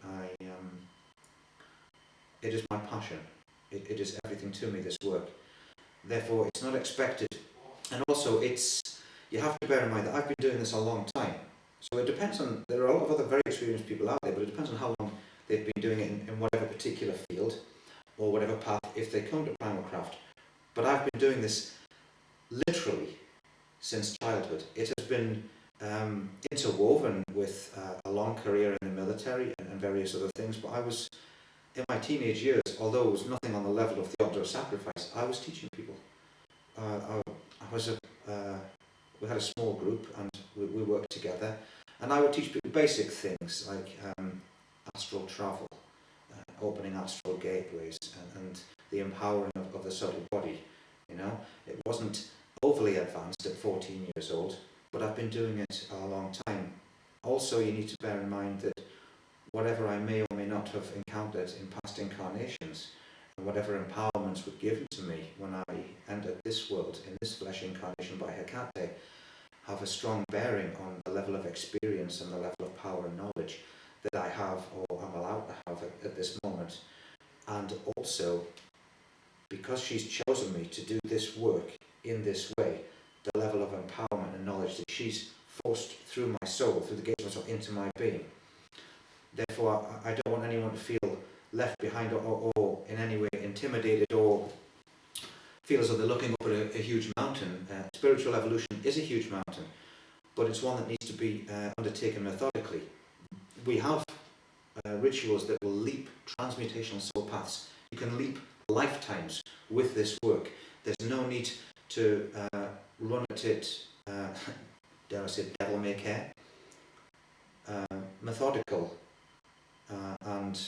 is my passion. It is everything to me, this work. Therefore, it's not expected. And also, you have to bear in mind that I've been doing this a long time. So it depends on, there are a lot of other very experienced people out there, but it depends on how long they've been doing it in whatever particular field or whatever path, if they come to Primal Craft. But I've been doing this literally since childhood. It has been interwoven with a long career in the military and various other things, but I was, in my teenage years, although it was nothing on the level of the altar of sacrifice, I was teaching people. We had a small group and we worked together, and I would teach people basic things like astral travel, opening astral gateways, and the empowering of the subtle body. You know, it wasn't overly advanced at 14 years old, but I've been doing it a long time. Also, you need to bear in mind that whatever I may or may not have encountered in past incarnations, and whatever empowerments were given to me when I entered this world in this flesh incarnation by Hecate, have a strong bearing on the level of experience and the level of power and knowledge that I have or am allowed to have at this moment. And also, because she's chosen me to do this work in this way, the level of empowerment and knowledge that she's forced through my soul, through the gates of my soul, into my being. Therefore, I don't want anyone to feel left behind or in any way intimidated or feel as though they're looking up at a huge mountain. Spiritual evolution is a huge mountain, but it's one that needs to be undertaken methodically. We have rituals that will leap transmutational soul paths. You can leap lifetimes with this work. There's no need to run at it, dare I say, devil may care. Methodical and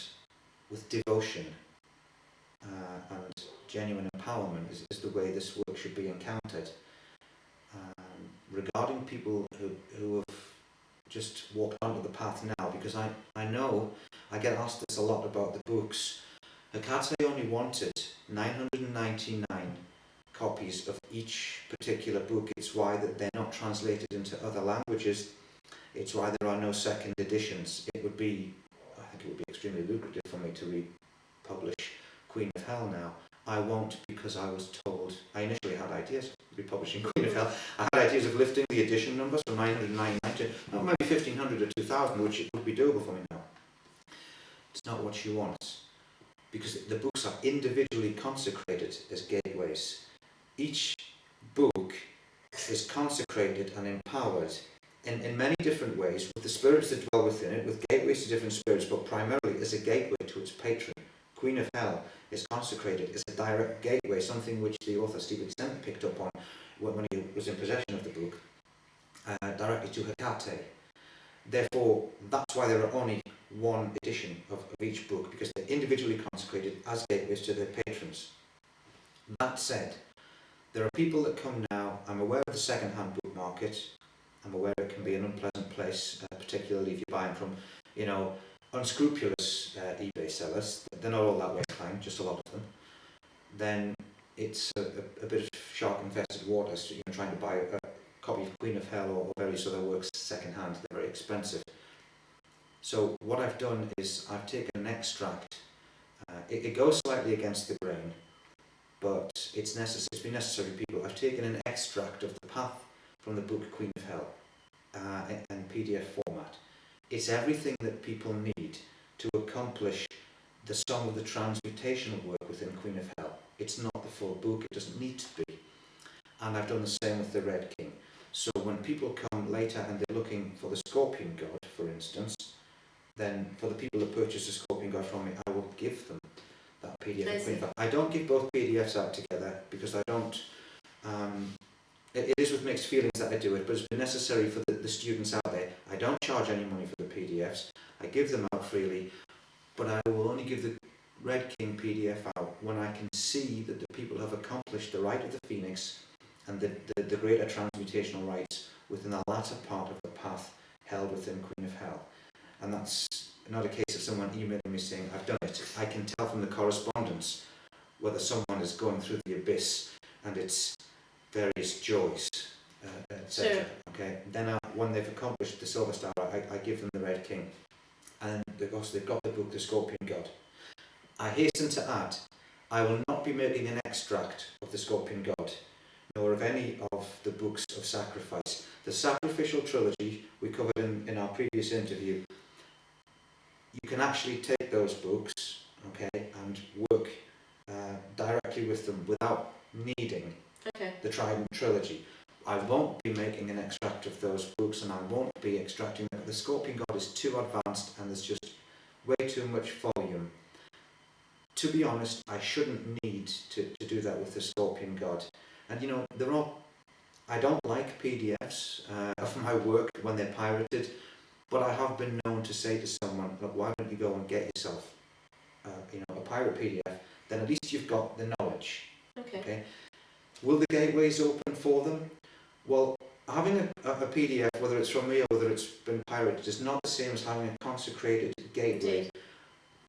with devotion and genuine empowerment is the way this work should be encountered. Regarding people who have just walked onto the path now, because I know I get asked this a lot about the books. Hecate only wanted 999 copies of each particular book. It's why that they're not translated into other languages. It's why there are no second editions. I think it would be extremely lucrative for me to republish Queen of Hell now. I won't, because I was told, I initially had ideas of republishing Queen of Hell. I had ideas of lifting the edition numbers from 999 to maybe 1500 or 2000, which it would be doable for me now. It's not what she wants, because the books are individually consecrated as gateways. Each book is consecrated and empowered in many different ways, with the spirits that dwell within it, with gateways to different spirits, but primarily as a gateway to its patron. Queen of Hell is consecrated as a direct gateway, something which the author Stephen Stent picked up on when he was in possession of the book, directly to Hecate. Therefore, that's why there are only one edition of each book, because they're individually consecrated as gateways to their patrons. That said, there are people that come now. I'm aware of the second-hand book market. I'm aware it can be an unpleasant place, particularly if you buy them from, unscrupulous eBay sellers. They're not all that way inclined, just a lot of them. Then it's a bit of shark-infested waters. Trying to buy a copy of Queen of Hell or various other works second-hand. They're very expensive. So what I've done is I've taken an extract. It goes slightly against the grain, but it's been necessary for people. I've taken an extract of the path from the book Queen of Hell in PDF format. It's everything that people need to accomplish the Song of the Transmutational work within Queen of Hell. It's not the full book, it doesn't need to be. And I've done the same with the Red King. So when people come later and they're looking for the Scorpion God, for instance, then for the people that purchase the Scorpion God from me, I will give them that PDF I and Queen of see. Hell. I don't give both PDFs out together because I don't. It is with mixed feelings that I do it, but it's been necessary for the students out there. I don't charge any money for the PDFs. I give them out freely, but I will only give the Red King PDF out when I can see that the people have accomplished the rite of the Phoenix and the greater transmutational rites within the latter part of the path held within Queen of Hell. And that's not a case of someone emailing me saying, I've done it. I can tell from the correspondence whether someone is going through the abyss and it's various joys, etc. Sure. Okay. Then when they've accomplished the Silver Star, I give them the Red King. And of course they've got the book, The Scorpion God. I hasten to add, I will not be making an extract of the Scorpion God, nor of any of the books of sacrifice. The Sacrificial Trilogy we covered in our previous interview, you can actually take those books, okay, and work directly with them without needing the Trident Trilogy. I won't be making an extract of those books, and I won't be extracting them. The Scorpion God is too advanced and there's just way too much volume. To be honest, I shouldn't need to do that with the Scorpion God. And you know, I don't like PDFs of my work when they're pirated, but I have been known to say to someone, look, why don't you go and get yourself a pirate PDF, then at least you've got the knowledge. Okay. Will the gateways open for them? Well, having a PDF, whether it's from me or whether it's been pirated, is not the same as having a consecrated gateway. Indeed.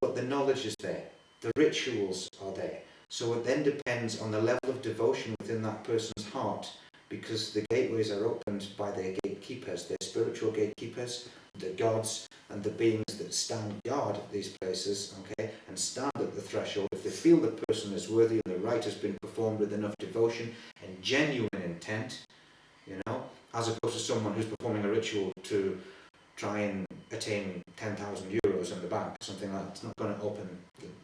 But the knowledge is there. The rituals are there. So it then depends on the level of devotion within that person's heart, because the gateways are opened by their gatekeepers, their spiritual gatekeepers, the gods and the beings that stand guard at these places, okay, and stand at the threshold. If they feel the person is worthy and the rite has been performed with enough devotion and genuine intent, as opposed to someone who's performing a ritual to try and attain 10,000 euros in the bank, something like that. It's not going to open,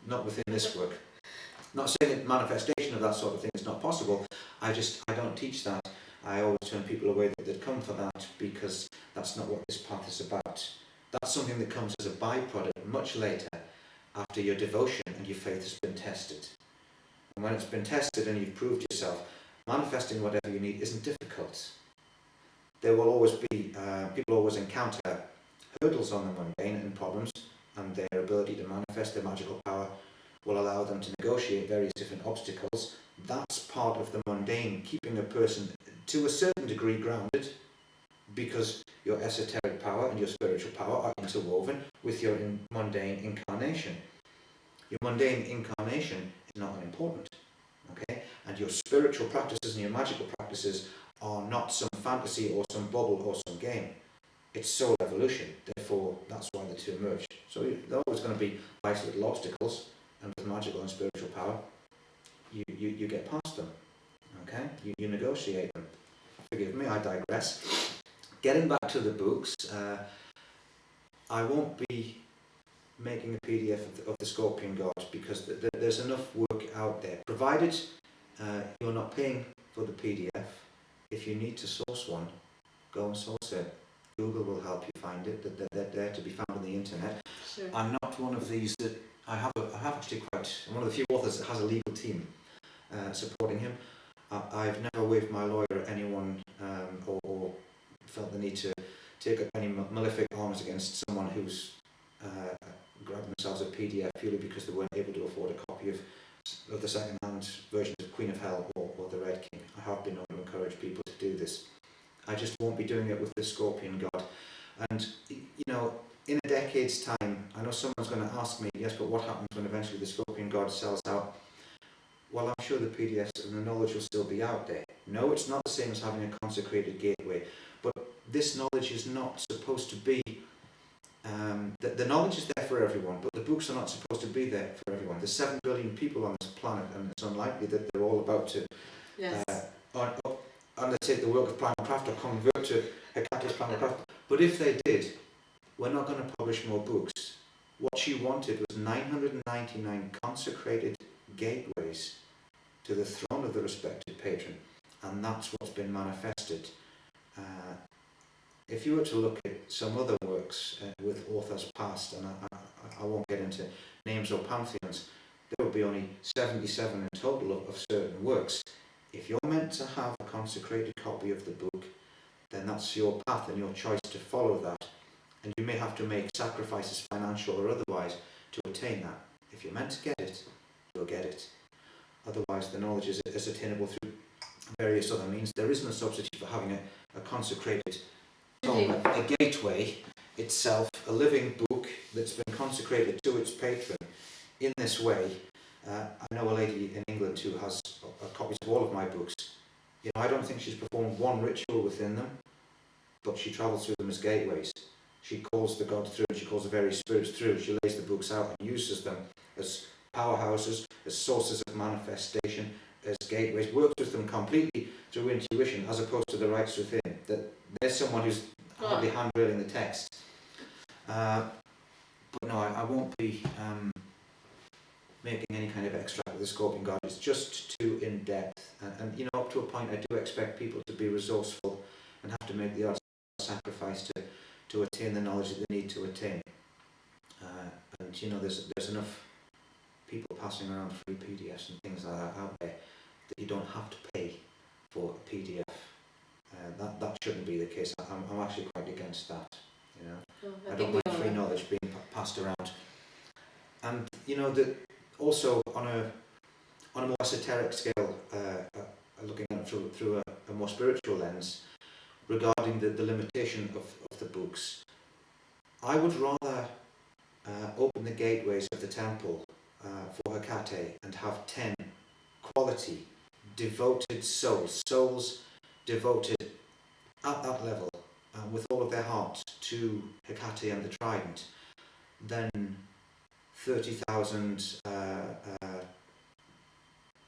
not within this work. Not saying that manifestation of that sort of thing is not possible. I don't teach that. I always turn people away that come for that, because that's not what this path is about. That's something that comes as a byproduct much later, after your devotion and your faith has been tested. And when it's been tested and you've proved yourself, manifesting whatever you need isn't difficult. There will always be, people always encounter hurdles on the mundane and problems, and their ability to manifest their magical power will allow them to negotiate various different obstacles. That's part of the mundane, keeping a person to a certain degree grounded, because your esoteric power and your spiritual power are interwoven with your mundane incarnation. Your mundane incarnation is not unimportant, okay? And your spiritual practices and your magical practices are not some fantasy or some bubble or some game. It's soul evolution, therefore that's why the two merge. So there are always going to be life's little obstacles, and with magical and spiritual power, you get past them, okay? You negotiate them. Forgive me, I digress. Getting back to the books, I won't be making a PDF of the Scorpion God, because there's enough work out there. Provided you're not paying for the PDF, if you need to source one, go and source it. Google will help you find it. They're there to be found on the internet. Sure. I'm not one of these that I have actually I'm one of the few authors that has a legal team supporting him. I've never waved my lawyer at anyone or felt the need to take up any malefic arms against someone who's grabbed themselves a PDF purely because they weren't able to afford a copy of the second-hand versions of Queen of Hell or the Red King. I have been known to encourage people to do this. I just won't be doing it with the Scorpion God. And, in a decade's time, I know someone's going to ask me, yes, but what happens when eventually the Scorpion God sells out? Well, I'm sure the PDFs and the knowledge will still be out there. No, it's not the same as having a consecrated gateway, but this knowledge is not supposed to be, the knowledge is there for everyone, but the books are not supposed to be there for everyone. There's 7 billion people on this planet, and it's unlikely that they're all about to undertake the work of Primal Craft or convert to Hecate's Primal Craft. But if they did, we're not going to publish more books. What she wanted was 999 consecrated gateways to the throne of the respected patron, and that's what's been manifested. If you were to look at some other works with authors past, and I won't get into names or pantheons, they were be only 77 in total of certain works. If you're meant to have a consecrated copy of the book, then that's your path and your choice to follow that. And you may have to make sacrifices, financial or otherwise, to attain that. If you're meant to get it, you'll get it. Otherwise, the knowledge is attainable through various other means. There is no substitute for having a consecrated tome, a gateway itself, a living book that's been consecrated to its patron in this way. I know a lady in England who has copies of all of my books. You know, I don't think she's performed one ritual within them, but she travels through them as gateways. She calls the God through, she calls the various spirits through, she lays the books out and uses them as powerhouses, as sources of manifestation, as gateways, works with them completely through intuition as opposed to the rites within. That there's someone who's hardly hand-railing the text. But no, I won't be making any kind of extract of the Scorpion God. It's just too in-depth. And you know, up to a point I do expect people to be resourceful and have to make the odd sacrifice to attain the knowledge that they need to attain. And you know, there's enough people passing around free PDFs and things like that out there that you don't have to pay for a PDF. That shouldn't be the case. I'm actually quite against that. You know, I don't like free knowledge being passed around. And you know that also on a more esoteric scale, looking at it through a more spiritual lens, regarding the limitation of the books, I would rather open the gateways of the temple for Hecate and have 10 quality, devoted souls devoted at that level with all of their heart to Hecate and the Trident, than 30,000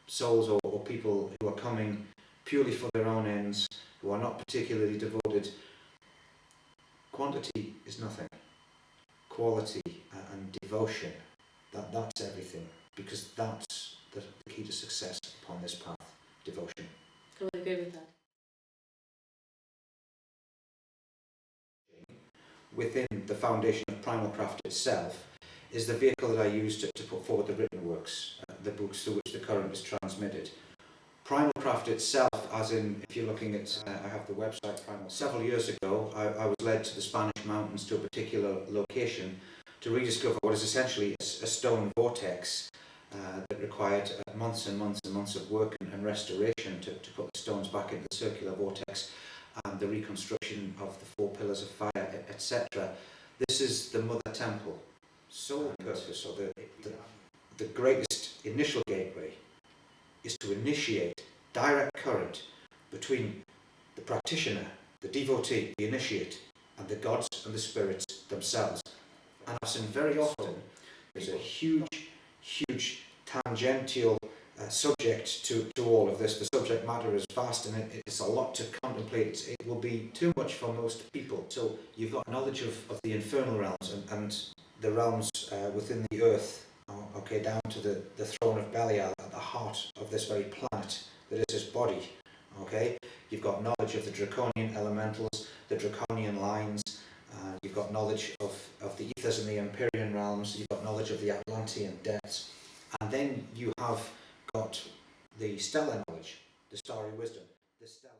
souls or people who are coming purely for their own ends, who are not particularly devoted. Quantity is nothing. Quality and devotion, that's everything, because that's the key to success upon this path, devotion. I would agree with that. Within the foundation of Primal Craft itself is the vehicle that I use to put forward the written works, the books through which the current is transmitted. Primal Craft itself, as in, if you're looking at, I have the website Primal. Several years ago, I was led to the Spanish mountains to a particular location to rediscover what is essentially a stone vortex that required months and months and months of work and restoration to put the stones back into the circular vortex, and the reconstruction of the 4 pillars of fire, etc. This is the Mother Temple. Sole purpose, or the greatest initial gateway, is to initiate direct current between the practitioner, the devotee, the initiate, and the gods and the spirits themselves. And I've seen very often there's a huge tangential subject to all of this. The subject matter is vast and it's a lot to contemplate. It will be too much for most people. So you've got knowledge of the infernal realms and the realms within the earth, okay, down to the throne of Belial at the heart of this very planet that is his body. Okay, you've got knowledge of the draconian elementals, the draconian lines. You've got knowledge of the ethers and the Empyrean realms. You've got knowledge of the Atlantean depths, and then you have got the stellar knowledge, the starry wisdom, the stellar.